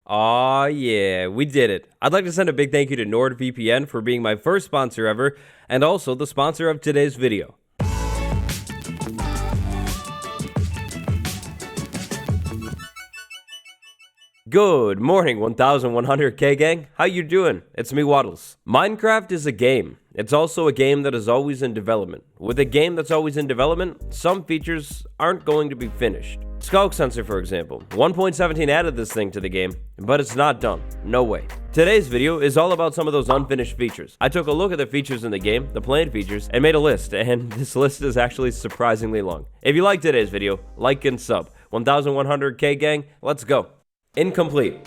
Aw, yeah, we did it. I'd like to send a big thank you to NordVPN for being my first sponsor ever, and also the sponsor of today's video. Good morning, 1100K gang. How you doing? It's me, Wattles. Minecraft is a game. It's also a game that is always in development. With a game that's always in development, some features aren't going to be finished. Skulk sensor, for example. 1.17 added this thing to the game, but it's not done. No way. Today's video is all about some of those unfinished features. I took a look at the features in the game, the planned features, and made a list, and this list is actually surprisingly long. If you liked today's video, like and sub. 1100K gang, let's go. Incomplete.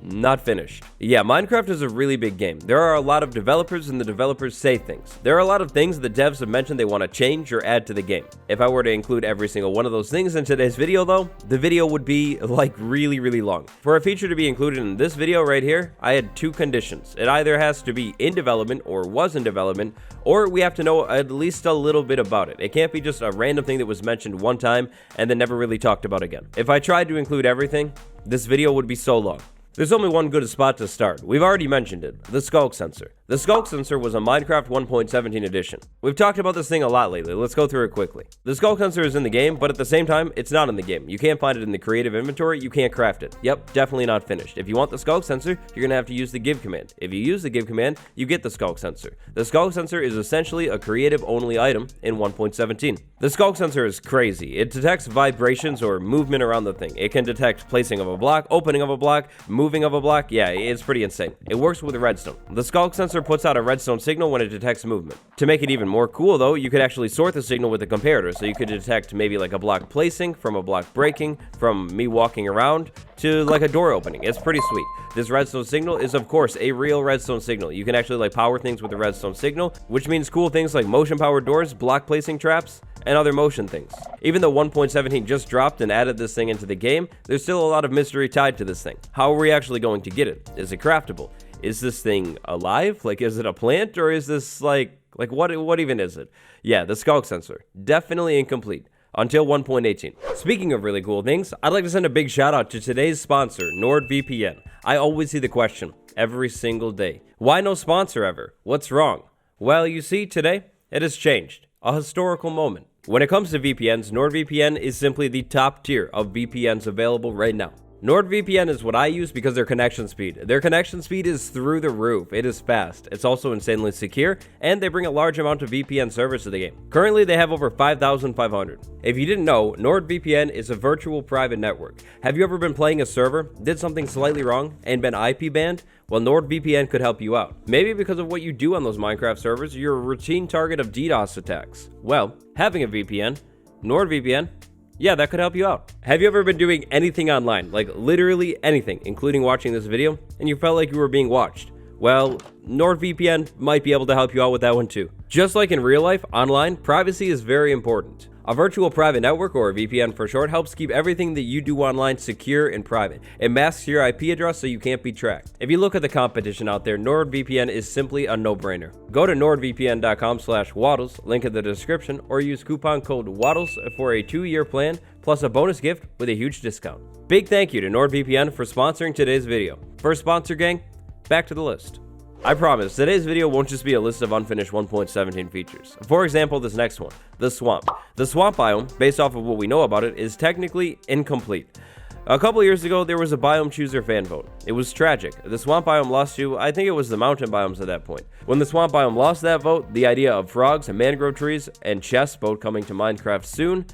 Not finished. Yeah, Minecraft is a really big game. There are a lot of developers and the developers say things. There are a lot of things the devs have mentioned they want to change or add to the game. If I were to include every single one of those things in today's video though, the video would be like really long. For a feature to be included in this video right here, I had two conditions. It either has to be in development or was in development, or we have to know at least a little bit about it. It can't be just a random thing that was mentioned one time and then never really talked about again. If I tried to include everything, this video would be so long. There's only one good spot to start. We've already mentioned it, the Skulk sensor. The Skulk sensor was a Minecraft 1.17 edition. We've talked about this thing a lot lately. Let's go through it quickly. The Skulk sensor is in the game, but at the same time, it's not in the game. You can't find it in the creative inventory, you can't craft it. Yep, definitely not finished. If you want the Skulk sensor, you're gonna have to use the give command. If you use the give command, you get the Skulk sensor. The Skulk sensor is essentially a creative only item in 1.17. The Skulk sensor is crazy. It detects vibrations or movement around the thing. It can detect placing of a block, opening of a block, moving of a block. Yeah, it's pretty insane. It works with redstone. The Skulk sensor puts out a redstone signal when it detects movement. To make it even more cool though, you could actually sort the signal with the comparator, so you could detect maybe like a block placing, from a block breaking, from me walking around, to like a door opening. It's pretty sweet. This redstone signal is of course a real redstone signal. You can actually like power things with the redstone signal, which means cool things like motion powered doors, block placing traps, and other motion things. Even though 1.17 just dropped and added this thing into the game, there's still a lot of mystery tied to this thing. How are we actually going to get it? Is it craftable? Is this thing alive? Like, is it a plant, or is this like what even is it? Yeah, the Skulk sensor, definitely incomplete until 1.18. Speaking of really cool things, I'd like to send a big shout out to today's sponsor, NordVPN. I always see the question every single day. Why no sponsor ever? What's wrong? Well, you see, today it has changed. A historical moment. When it comes to VPNs, NordVPN is simply the top tier of VPNs available right now. NordVPN is what I use because their connection speed. Their connection speed is through the roof. It is fast. It's also insanely secure, and they bring a large amount of VPN servers to the game. Currently, they have over 5,500. If you didn't know, NordVPN is a virtual private network. Have you ever been playing a server, did something slightly wrong, and been IP banned? Well, NordVPN could help you out. Maybe because of what you do on those Minecraft servers, you're a routine target of DDoS attacks. Well, having a VPN, NordVPN, yeah, that could help you out. Have you ever been doing anything online, like literally anything, including watching this video, and you felt like you were being watched? Well, NordVPN might be able to help you out with that one too. Just like in real life, online, privacy is very important. A virtual private network, or a VPN for short, helps keep everything that you do online secure and private. It masks your IP address so you can't be tracked. If you look at the competition out there, NordVPN is simply a no-brainer. Go to nordvpn.com/wattles, link in the description, or use coupon code wattles for a 2-year plan, plus a bonus gift with a huge discount. Big thank you to NordVPN for sponsoring today's video. First sponsor gang, back to the list. I promise, today's video won't just be a list of unfinished 1.17 features. For example, this next one, the swamp. The swamp biome, based off of what we know about it, is technically incomplete. A couple years ago, there was a biome chooser fan vote. It was tragic. The swamp biome lost to, I think it was the mountain biomes at that point. When the swamp biome lost that vote, the idea of frogs and mangrove trees and chest boat coming to Minecraft soon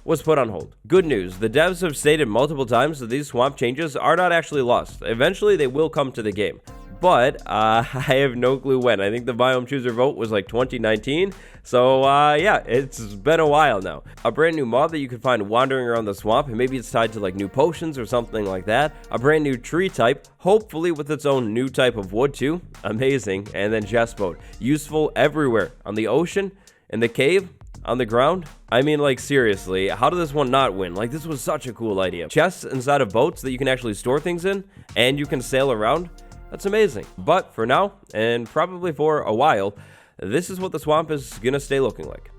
was put on hold. Good news, the devs have stated multiple times that these swamp changes are not actually lost. Eventually, they will come to the game. But I have no clue when. I think the biome chooser vote was like 2019. So yeah, it's been a while now. A brand new mob that you can find wandering around the swamp, and maybe it's tied to like new potions or something like that. A brand new tree type, hopefully with its own new type of wood too. Amazing. And then chest boat, useful everywhere, on the ocean, in the cave, on the ground. I mean, like, seriously, how did this one not win? Like, this was such a cool idea. Chests inside of boats that you can actually store things in, and you can sail around. That's amazing. But for now, and probably for a while, this is what the swamp is gonna stay looking like.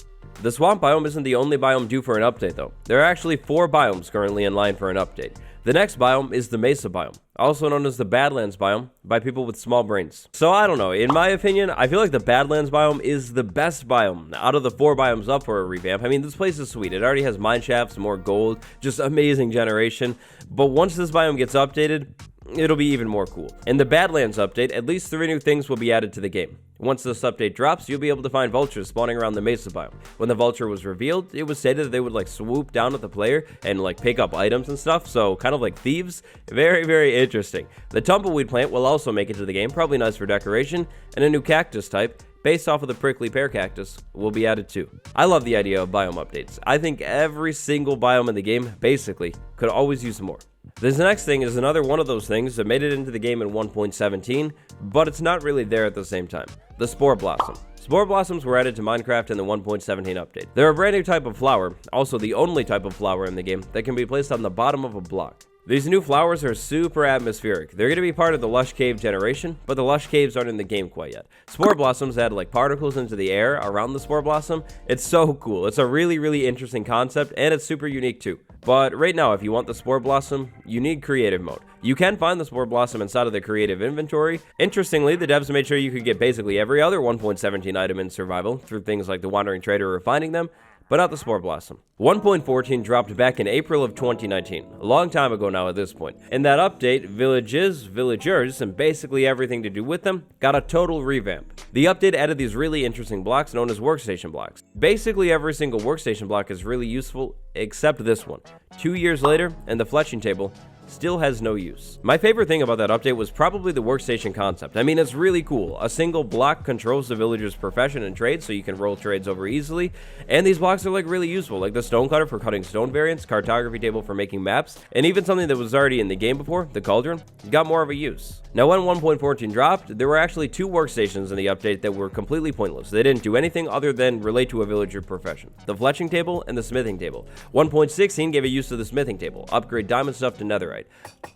The swamp biome isn't the only biome due for an update though. There are actually 4 biomes currently in line for an update. The next biome is the Mesa Biome, also known as the Badlands Biome by people with small brains. So I don't know, in my opinion, I feel like the Badlands Biome is the best biome out of the 4 biomes up for a revamp. I mean, this place is sweet. It already has mine shafts, more gold, just amazing generation. But once this biome gets updated, it'll be even more cool. In the Badlands update, at least 3 new things will be added to the game. Once this update drops, you'll be able to find vultures spawning around the Mesa Biome. When the vulture was revealed, it was stated that they would like swoop down at the player and like pick up items and stuff, so kind of like thieves. Very, very interesting. The tumbleweed plant will also make it to the game, probably nice for decoration, and a new cactus type, based off of the prickly pear cactus, will be added too. I love the idea of biome updates. I think every single biome in the game, basically, could always use more. This next thing is another one of those things that made it into the game in 1.17, but it's not really there at the same time. The Spore Blossom. Spore Blossoms were added to Minecraft in the 1.17 update. They're a brand new type of flower, also the only type of flower in the game, that can be placed on the bottom of a block. These new flowers are super atmospheric. They're going to be part of the Lush Cave generation, but the Lush Caves aren't in the game quite yet. Spore Blossoms add like particles into the air around the Spore Blossom. It's so cool. It's a really, really interesting concept, and it's super unique too. But right now, if you want the Spore Blossom, you need creative mode. You can find the Spore Blossom inside of the creative inventory. Interestingly, the devs made sure you could get basically every other 1.17 item in survival through things like the Wandering Trader or finding them, but not the Spore Blossom. 1.14 dropped back in April of 2019, a long time ago now at this point. In that update, villages, villagers, and basically everything to do with them got a total revamp. The update added these really interesting blocks known as workstation blocks. Basically every single workstation block is really useful except this one. 2 years later, and the Fletching Table still has no use. My favorite thing about that update was probably the workstation concept. I mean, it's really cool. A single block controls the villager's profession and trade, so you can roll trades over easily. And these blocks are like really useful, like the stone cutter for cutting stone variants, cartography table for making maps, and even something that was already in the game before, the cauldron, got more of a use. Now, when 1.14 dropped, there were actually 2 workstations in the update that were completely pointless. They didn't do anything other than relate to a villager profession. The Fletching Table and the Smithing Table. 1.16 gave a use to the Smithing Table, upgrade diamond stuff to netherite.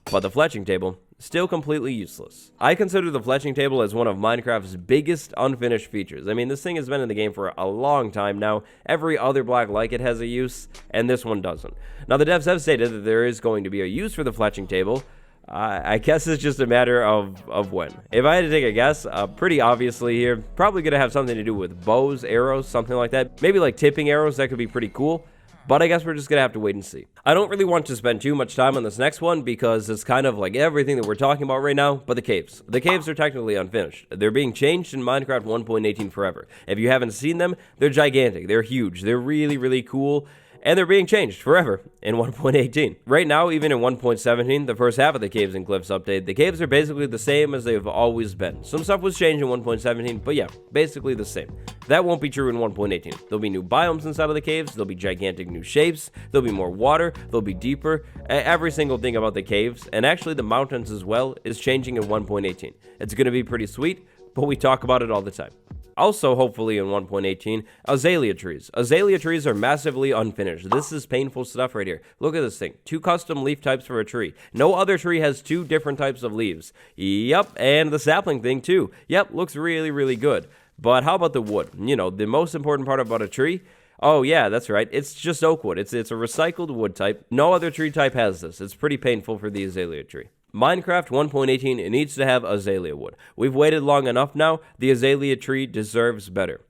But the Fletching Table, still completely useless. I consider the Fletching Table as one of Minecraft's biggest unfinished features. I mean, this thing has been in the game for a long time now. Every other block like it has a use, and this one doesn't. Now, the devs have stated that there is going to be a use for the Fletching Table. I guess it's just a matter of when. If I had to take a guess, pretty obviously here, probably going to have something to do with bows, arrows, something like that. Maybe like tipping arrows, that could be pretty cool. But I guess we're just going to have to wait and see. I don't really want to spend too much time on this next one because it's kind of like everything that we're talking about right now, but the caves. The caves are technically unfinished. They're being changed in Minecraft 1.18 forever. If you haven't seen them, they're gigantic. They're huge. They're really, really cool. And they're being changed forever in 1.18. Right now, even in 1.17, the first half of the Caves and Cliffs update, the caves are basically the same as they've always been. Some stuff was changed in 1.17, but yeah, basically the same. That won't be true in 1.18. There'll be new biomes inside of the caves, there'll be gigantic new shapes, there'll be more water, they'll be deeper. Every single thing about the caves, and actually the mountains as well, is changing in 1.18. It's going to be pretty sweet, but we talk about it all the time. Also, hopefully in 1.18, Azalea Trees. Azalea Trees are massively unfinished. This is painful stuff right here. Look at this thing. 2 custom leaf types for a tree. No other tree has 2 different types of leaves. Yep, and the sapling thing too. Yep, looks really, really good. But how about the wood? You know, the most important part about a tree? Oh yeah, that's right. It's just oak wood. It's a recycled wood type. No other tree type has this. It's pretty painful for the Azalea tree. Minecraft 1.18 needs to have azalea wood. We've waited long enough now. The azalea tree deserves better.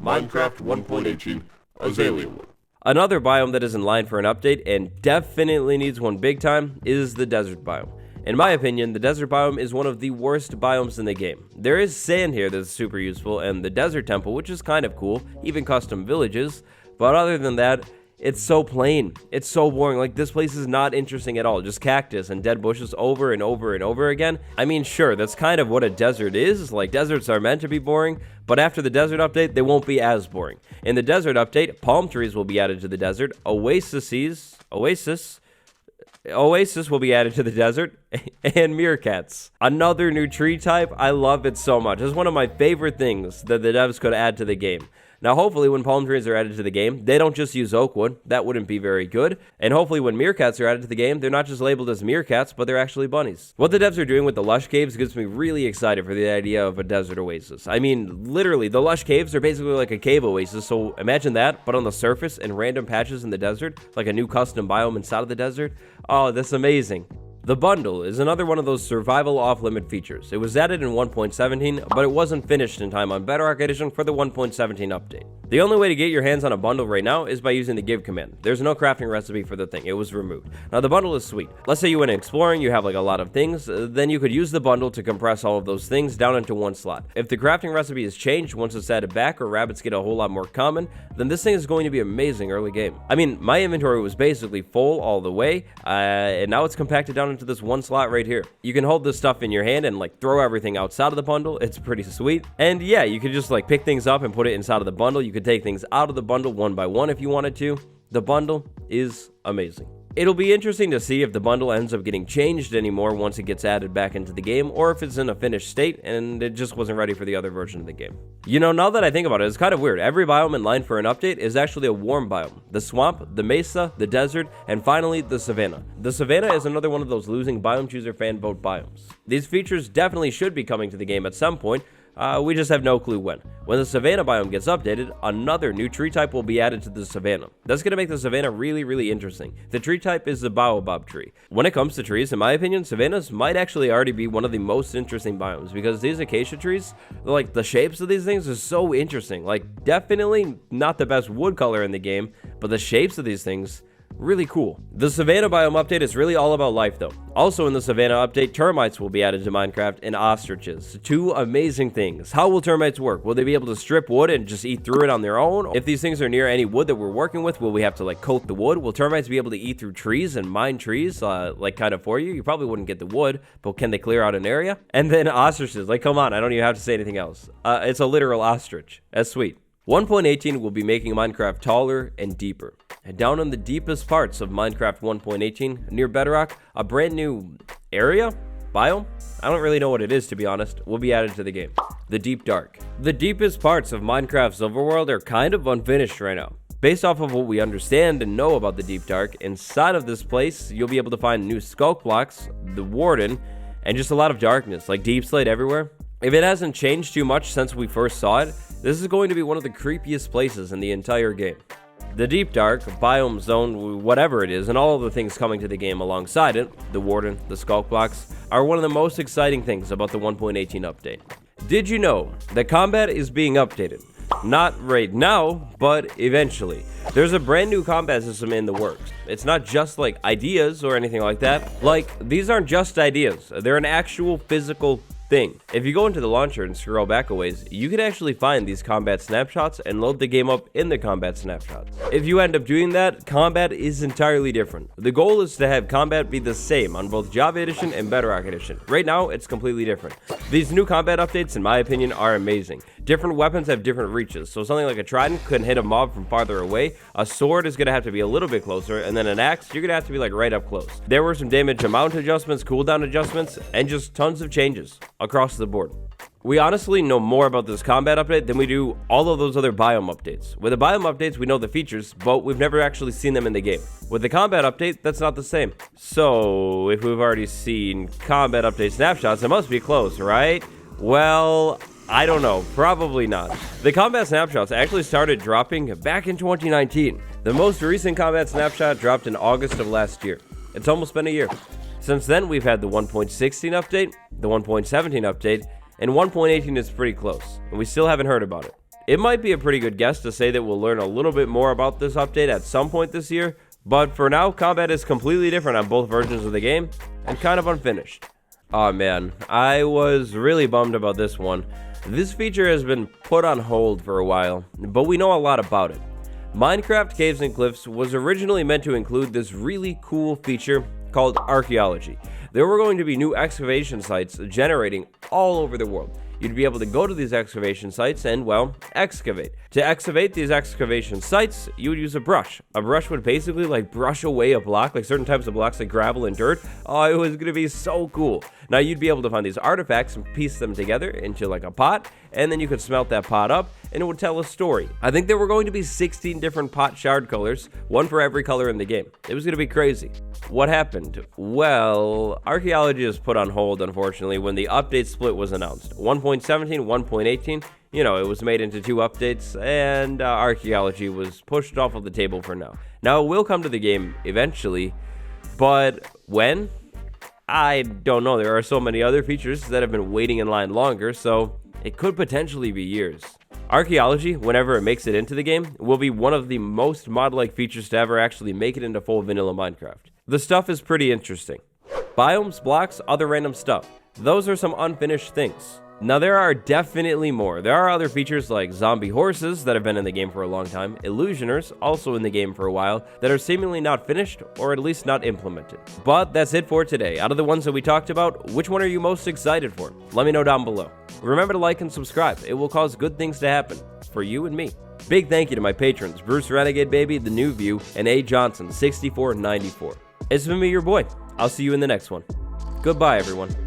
Minecraft 1.18 azalea wood. Another biome that is in line for an update and definitely needs one big time is the desert biome. In my opinion, the desert biome is one of the worst biomes in the game. There is sand here that's super useful, and the desert temple, which is kind of cool, even custom villages, but other than that, it's so plain. It's so boring. Like, this place is not interesting at all. Just cactus and dead bushes over and over and over again. I mean, sure, that's kind of what a desert is. Like, deserts are meant to be boring, but after the desert update, they won't be as boring. In the desert update, palm trees will be added to the desert. Oasis will be added to the desert, and meerkats. Another new tree type. I love it so much. It's one of my favorite things that the devs could add to the game. Now, hopefully, when palm trees are added to the game, they don't just use oak wood. That wouldn't be very good. And hopefully, when meerkats are added to the game, they're not just labeled as meerkats, but they're actually bunnies. What the devs are doing with the lush caves gets me really excited for the idea of a desert oasis. I mean, literally, the lush caves are basically like a cave oasis, so imagine that, but on the surface and random patches in the desert, like a new custom biome inside of the desert. Oh, that's amazing. The bundle is another one of those survival off-limit features. It was added in 1.17, but it wasn't finished in time on Bedrock Edition for the 1.17 update. The only way to get your hands on a bundle right now is by using the give command. There's no crafting recipe for the thing, it was removed. Now the bundle is sweet. Let's say you went exploring, you have like a lot of things, then you could use the bundle to compress all of those things down into one slot. If the crafting recipe is changed once it's added back or rabbits get a whole lot more common, then this thing is going to be amazing early game. I mean, my inventory was basically full all the way, and now it's compacted down into this one slot right here. You can hold this stuff in your hand and like throw everything outside of the bundle. It's pretty sweet. And yeah, you could just like pick things up and put it inside of the bundle. You could take things out of the bundle one by one if you wanted to. The bundle is amazing. It'll be interesting to see if the bundle ends up getting changed anymore once it gets added back into the game, or if it's in a finished state and it just wasn't ready for the other version of the game. You know, now that I think about it, it's kind of weird. Every biome in line for an update is actually a warm biome. The swamp, the mesa, the desert, and finally the savanna. The savanna is another one of those losing biome chooser fan vote biomes. These features definitely should be coming to the game at some point. We just have no clue when. When the savanna biome gets updated, another new tree type will be added to the savanna. That's going to make the savanna really interesting. The tree type is the baobab tree. When it comes to trees, in my opinion, savannas might actually already be one of the most interesting biomes, because these acacia trees, like the shapes of these things are so interesting. Like, definitely not the best wood color in the game, but the shapes of these things, really cool. The Savannah biome update is really all about life though. Also in the Savannah update, termites will be added to Minecraft and ostriches. Two amazing things. How will termites work? Will they be able to strip wood and just eat through it on their own? If these things are near any wood that we're working with, will we have to like coat the wood? Will termites be able to eat through trees and mine trees like kind of for you? You probably wouldn't get the wood, but can they clear out an area? And then ostriches, like come on, I don't even have to say anything else. It's a literal ostrich. That's sweet. 1.18 will be making Minecraft taller and deeper. And down in the deepest parts of Minecraft 1.18, near Bedrock, a brand new area? Biome? I don't really know what it is, to be honest, will be added to the game. The Deep Dark. The deepest parts of Minecraft's overworld are kind of unfinished right now. Based off of what we understand and know about the Deep Dark, inside of this place, you'll be able to find new skulk blocks, the Warden, and just a lot of darkness, like deep slate everywhere. If it hasn't changed too much since we first saw it, this is going to be one of the creepiest places in the entire game. The Deep Dark, Biome Zone, whatever it is, and all of the things coming to the game alongside it, the Warden, the Skulk Blocks, are one of the most exciting things about the 1.18 update. Did you know that combat is being updated? Not right now, but eventually. There's a brand new combat system in the works. It's not just like ideas or anything like that. Like, these aren't just ideas. They're an actual physical thing. If you go into the launcher and scroll back a ways, you can actually find these combat snapshots and load the game up in the combat snapshots. If you end up doing that, combat is entirely different. The goal is to have combat be the same on both Java Edition and Bedrock Edition. Right now, it's completely different. These new combat updates, in my opinion, are amazing. Different weapons have different reaches, so something like a trident couldn't hit a mob from farther away, a sword is going to have to be a little bit closer, and then an axe, you're going to have to be like right up close. There were some damage amount adjustments, cooldown adjustments, and just tons of changes across the board. We honestly know more about this combat update than we do all of those other biome updates. With the biome updates, we know the features, but we've never actually seen them in the game. With the combat update, that's not the same. So, if we've already seen combat update snapshots, it must be close, right? Well, I don't know, probably not. The combat snapshots actually started dropping back in 2019. The most recent combat snapshot dropped in August of last year. It's almost been a year. Since then, we've had the 1.16 update, the 1.17 update, and 1.18 is pretty close, and we still haven't heard about it. It might be a pretty good guess to say that we'll learn a little bit more about this update at some point this year, but for now, combat is completely different on both versions of the game, and kind of unfinished. Aw man, I was really bummed about this one. This feature has been put on hold for a while, but we know a lot about it. Minecraft Caves and Cliffs was originally meant to include this really cool feature called Archaeology. There were going to be new excavation sites generating all over the world. You'd be able to go to these excavation sites and, well, excavate. To excavate these excavation sites, you would use a brush. A brush would basically like brush away a block, like certain types of blocks like gravel and dirt. Oh, it was going to be so cool. Now you'd be able to find these artifacts and piece them together into like a pot, and then you could smelt that pot up, and it would tell a story. I think there were going to be 16 different pot shard colors, one for every color in the game. It was going to be crazy. What happened? Well, Archaeology was put on hold, unfortunately, when the update split was announced. 1.17, 1.18, it was made into 2 updates, and Archaeology was pushed off of the table for now. Now, it will come to the game eventually, but when? I don't know. There are so many other features that have been waiting in line longer, so it could potentially be years. Archaeology, whenever it makes it into the game, will be one of the most mod-like features to ever actually make it into full vanilla Minecraft. The stuff is pretty interesting. Biomes, blocks, other random stuff. Those are some unfinished things. Now there are definitely more. There are other features like zombie horses that have been in the game for a long time, illusioners, also in the game for a while, that are seemingly not finished or at least not implemented. But that's it for today. Out of the ones that we talked about, which one are you most excited for? Let me know down below. Remember to like and subscribe. It will cause good things to happen for you and me. Big thank you to my patrons, Bruce Renegade Baby, The New View, and A Johnson 6494. It's been me, your boy. I'll see you in the next one. Goodbye, everyone.